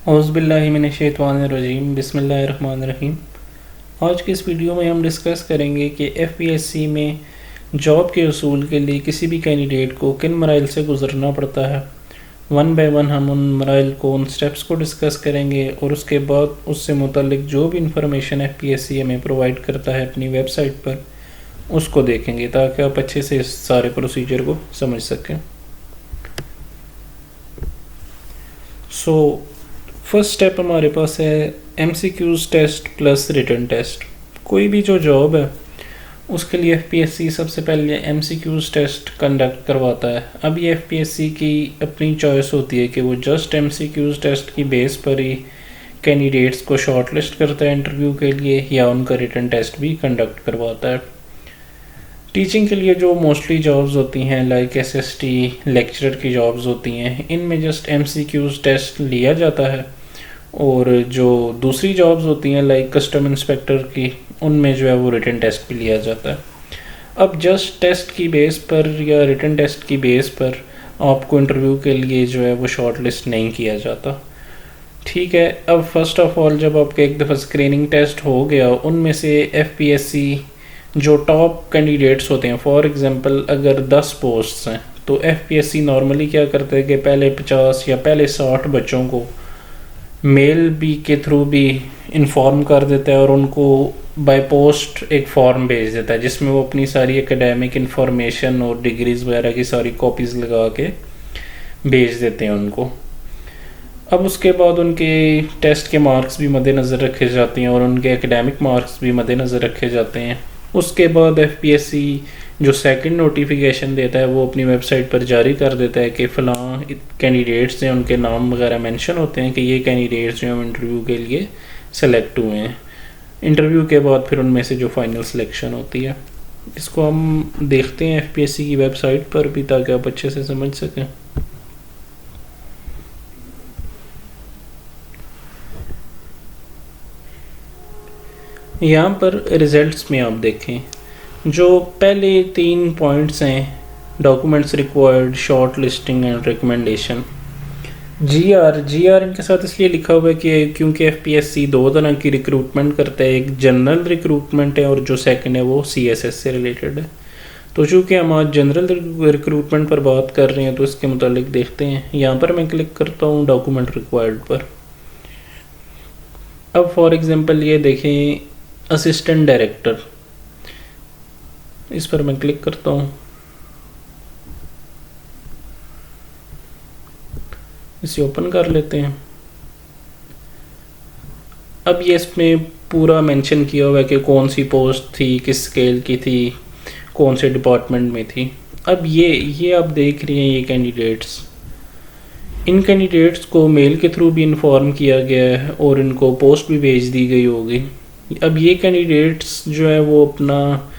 औज़ुबिल्लाहिमिनश्शैतानिर्रजीम बिस्मिल्लाहिर्रहमानिर्रहीम। आज की इस वीडियो में हम डिस्कस करेंगे कि एफपीएससी में जॉब के उसूल के लिए किसी भी कैंडिडेट को किन मराइल से गुज़रना पड़ता है। वन बाय वन हम उन मराइल को, उन स्टेप्स को डिस्कस करेंगे और उसके बाद उससे मुतल्लिक जो भी इंफॉर्मेशन एफपीएससी हमें प्रोवाइड करता है अपनी वेबसाइट पर उसको देखेंगे ताकि आप अच्छे से इस सारे प्रोसीजर को समझ सकें। फर्स्ट स्टेप हमारे पास है MCQs test plus written test. कोई भी जो जॉब है उसके लिए एफपीएससी सबसे पहले एमसीक्यूज़ टेस्ट कंडक्ट करवाता है। अब ये एफपीएससी की अपनी चॉइस होती है कि वो जस्ट एमसीक्यूज़ टेस्ट की बेस पर ही कैंडिडेट्स को शॉर्टलिस्ट करता है इंटरव्यू के लिए या उनका रिटन टेस्ट भी कंडक्ट करवाता है। टीचिंग के लिए जो मोस्टली जॉब्स होती हैं लाइक एसएसटी लेक्चरर की जॉब्स होती हैं, इनमें जस्ट एमसीक्यूज़ टेस्ट लिया जाता है और जो दूसरी जॉब्स होती हैं लाइक कस्टम इंस्पेक्टर की, उनमें जो है वो रिटन टेस्ट भी लिया जाता है। अब जस्ट टेस्ट की बेस पर या रिटन टेस्ट की बेस पर आपको इंटरव्यू के लिए जो है वो शॉर्ट लिस्ट नहीं किया जाता। ठीक है, अब फर्स्ट ऑफ ऑल जब आपका एक दफ़ा स्क्रीनिंग टेस्ट हो गया, उनमें से एफपीएससी जो टॉप कैंडिडेट्स होते हैं, फॉर एग्जांपल अगर 10 पोस्ट्स हैं तो एफपीएससी नॉर्मली क्या करता है कि पहले 50 या पहले 60 बच्चों को मेल बी के थ्रू भी इन्फॉर्म कर देता है और उनको बाय पोस्ट एक फॉर्म भेज देता है जिसमें वो अपनी सारी एकेडमिक इन्फॉर्मेशन और डिग्रीज़ वगैरह की सारी कॉपीज़ लगा के भेज देते हैं उनको। अब उसके बाद उनके टेस्ट के मार्क्स भी मद्देनज़र रखे जाते हैं और उनके एकेडमिक मार्क्स भी मद्देनज़र रखे जाते हैं। उसके बाद एफपीएससी जो सेकंड नोटिफिकेशन देता है वो अपनी वेबसाइट पर जारी कर देता है कि फ़लाँ कैंडिडेट्स हैं, उनके नाम वगैरह मेंशन होते हैं कि ये कैंडिडेट्स जो हैं इंटरव्यू के लिए सेलेक्ट हुए हैं। इंटरव्यू के बाद फिर उनमें से जो फाइनल सिलेक्शन होती है, इसको हम देखते हैं एफपीएससी की वेबसाइट पर भी ताकि आप अच्छे से समझ सकें। यहाँ पर रिज़ल्ट्स में आप देखें जो पहले 3 पॉइंट्स हैं, documents required, short listing and recommendation. GR इनके साथ इसलिए लिखा हुआ है कि क्योंकि एफपीएससी 2 तरह की रिक्रूटमेंट करता है, एक जनरल रिक्रूटमेंट है और जो सेकंड है वो सीएसएस से रिलेटेड है। तो चूँकि हम आज जनरल रिक्रूटमेंट पर बात कर रहे हैं तो इसके मुतालिक देखते हैं। यहाँ पर मैं क्लिक करता हूँ डॉक्यूमेंट रिक्वायर्ड पर। अब फॉर एग्ज़ाम्पल ये देखें असिस्टेंट डायरेक्टर, इस पर मैं क्लिक करता हूँ। इसे ओपन कर लेते हैं। अब ये इसमें पूरा मेंशन किया हुआ है कि कौन सी पोस्ट थी, किस स्केल की थी, कौन से डिपार्टमेंट में थी। अब ये आप देख रहे हैं ये कैंडिडेट्स, इन कैंडिडेट्स को मेल के थ्रू भी इन्फॉर्म किया गया है और इनको पोस्ट भी भेज दी गई होगी। अब ये कैंडिडेट्स जो है वो अपना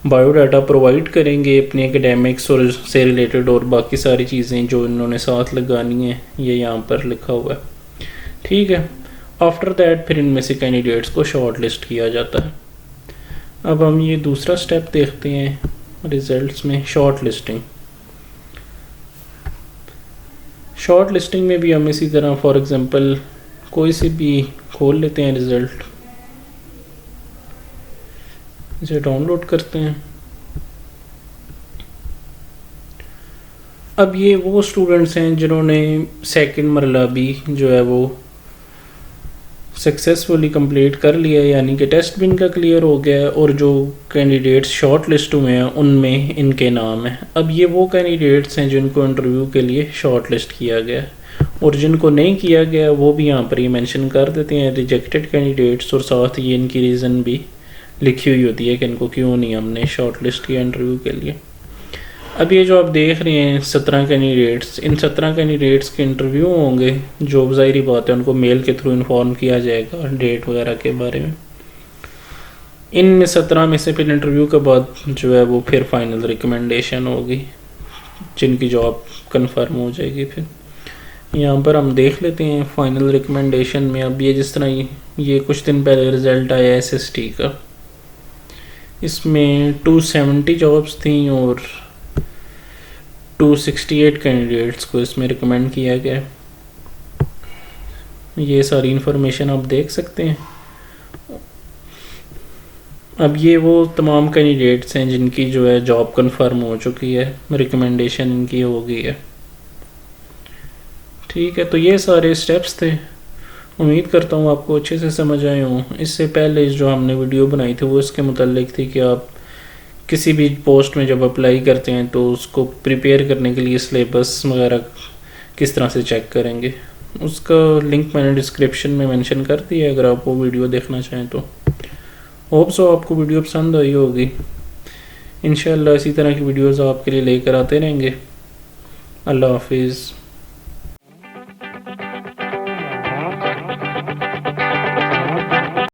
बायोडाटा प्रोवाइड करेंगे अपने एकेडमिक्स और से रिलेटेड और बाकी सारी चीज़ें जो इन्होंने साथ लगानी है, ये यहाँ पर लिखा हुआ है। ठीक है, आफ्टर दैट फिर इनमें से कैंडिडेट्स को शॉर्ट लिस्ट किया जाता है। अब हम ये दूसरा स्टेप देखते हैं रिज़ल्ट्स में, शॉर्ट लिस्टिंग। शॉर्ट लिस्टिंग में भी हम इसी तरह फॉर एग्ज़ाम्पल कोई से भी खोल लेते हैं रिज़ल्ट, इसे डाउनलोड करते हैं। अब ये वो स्टूडेंट्स हैं जिन्होंने सेकंड मरला भी जो है वो सक्सेसफुली कंप्लीट कर लिया, यानी कि टेस्ट भी इनका क्लियर हो गया है और जो कैंडिडेट्स शॉर्ट लिस्ट हुए हैं उनमें इनके नाम हैं। अब ये वो कैंडिडेट्स हैं जिनको इंटरव्यू के लिए शॉर्ट लिस्ट किया गया है और जिनको नहीं किया गया वो भी यहाँ पर ये मेंशन कर देते हैं रिजेक्टेड कैंडिडेट्स, और साथ ही इनकी रीज़न भी लिखी हुई होती है कि इनको क्यों नहीं हमने शॉर्ट लिस्ट किया इंटरव्यू के लिए। अब ये जो आप देख रहे हैं 17 कैंडिडेट्स, इन 17 कैंडिडेट्स के इंटरव्यू होंगे जो ज़ाहिरी बात है उनको मेल के थ्रू इन्फॉर्म किया जाएगा डेट वगैरह के बारे में। इनमें 17 में से फिर इंटरव्यू के बाद जो है वो फिर फाइनल रिकमेंडेशन होगी जिनकी जॉब कंफर्म हो जाएगी। फिर यहाँ पर हम देख लेते हैं फाइनल रिकमेंडेशन में। अब ये जिस तरह ये कुछ दिन पहले रिज़ल्ट आया एसएसटी का, इसमें 270 जॉब्स थी और 268 कैंडिडेट्स को इसमें रिकमेंड किया गया। ये सारी इन्फॉर्मेशन आप देख सकते हैं। अब ये वो तमाम कैंडिडेट्स हैं जिनकी जो है जॉब कंफर्म हो चुकी है, रिकमेंडेशन इनकी हो गई है। ठीक है, तो ये सारे स्टेप्स थे। उम्मीद करता हूँ आपको अच्छे से समझ आए हों। इससे पहले जो हमने वीडियो बनाई थी वो इसके मुतालिक थी कि आप किसी भी पोस्ट में जब अप्लाई करते हैं तो उसको प्रिपेयर करने के लिए सिलेबस वगैरह किस तरह से चेक करेंगे। उसका लिंक मैंने डिस्क्रिप्शन में मेंशन कर दिया है, अगर आप वो वीडियो देखना चाहें तो। होप सो आपको वीडियो पसंद आई होगी। इंशाल्लाह इसी तरह की वीडियोज़ आपके लिए लेकर आते रहेंगे। अल्लाह हाफिज़।